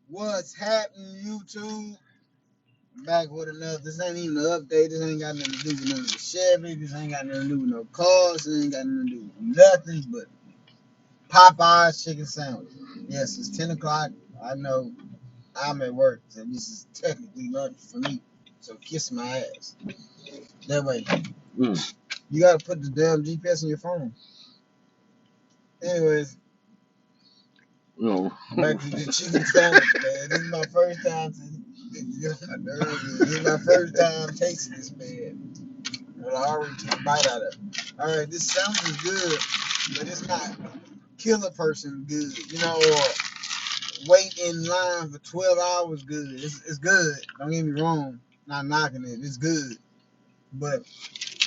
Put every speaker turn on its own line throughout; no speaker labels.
What's happening, YouTube? Back with another. This ain't even an update. This ain't got nothing to do with none of the Chevy. This ain't got nothing to do with no cars. This ain't got nothing to do with nothing but Popeyes chicken sandwich. Yes, it's 10 o'clock. I know I'm at work, so this is technically lunch for me. So kiss my ass. That way, you gotta put the damn GPS in your phone. Anyways,
No.
back to the chicken sandwich, man. This is my first time. This is my first time tasting this, man. Well, I already took a bite out of it. All right, this sounds good, but it's not kill a person good. Or wait in line for 12 hours good. It's good. Don't get me wrong. Not knocking it. It's good. But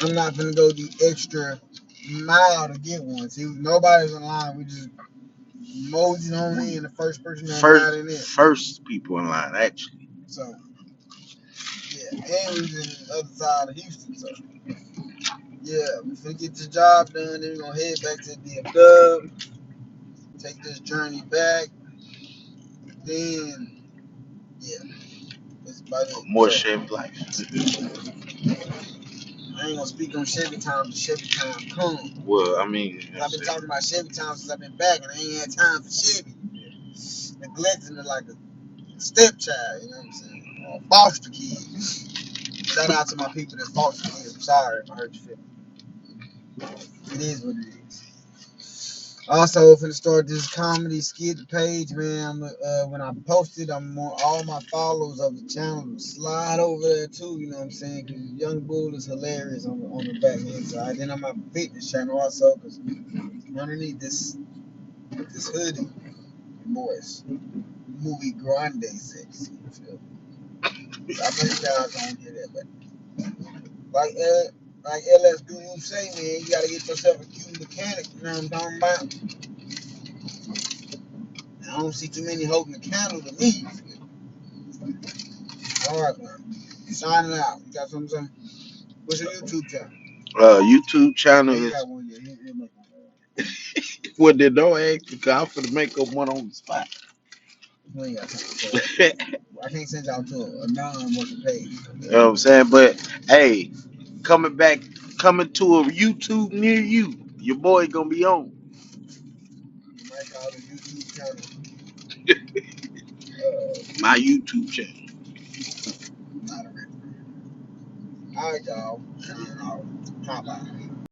I'm not going to go the extra mile to get one. See, nobody's in line. We just moseying on in. The first person that got in there.
First people in line, actually.
So, yeah. And we was in the other side of Houston. So, yeah, we finna get this job done. Then we're going to head back to DFW. Take this journey back. Then, yeah, that's about it.
More
So,
Chevy life.
I ain't gonna speak on Chevy time. The Chevy time come.
Well, I mean,
I've been talking about Chevy time since I've been back, and I ain't had time for Chevy. Neglecting it like a stepchild, you know what I'm saying? Or a foster kid. Shout out to my people that foster kids. I'm sorry if I hurt your feelings. It is what it is. Also, finna start this comedy skit page, man. When I post it, I'm on all my followers of the channel. Slide over there too, you know what I'm saying? Because Young Bull is hilarious on the back end side. Then on my fitness channel also, because underneath this hoodie, boys, movie grande sexy. You feel me? I know you guys don't hear that, but like LS Guru say, man, you gotta get yourself a cute mechanic. You know what I'm talking about? I don't see too many holding the candle to me. All right, man. Signing out. You got something to say? What's your YouTube channel?
YouTube channel
He
is
got one. Yeah, he'll make one.
what they don't ask because I'm finna make up one on the spot.
You ain't got time. So I can't send y'all to a non-working page.
You know what I'm saying? But hey, coming to a YouTube near you. Your boy gonna be on
You might call the YouTube channel.
my YouTube channel.
Not a regular. All right, y'all. Signing off. Popeye.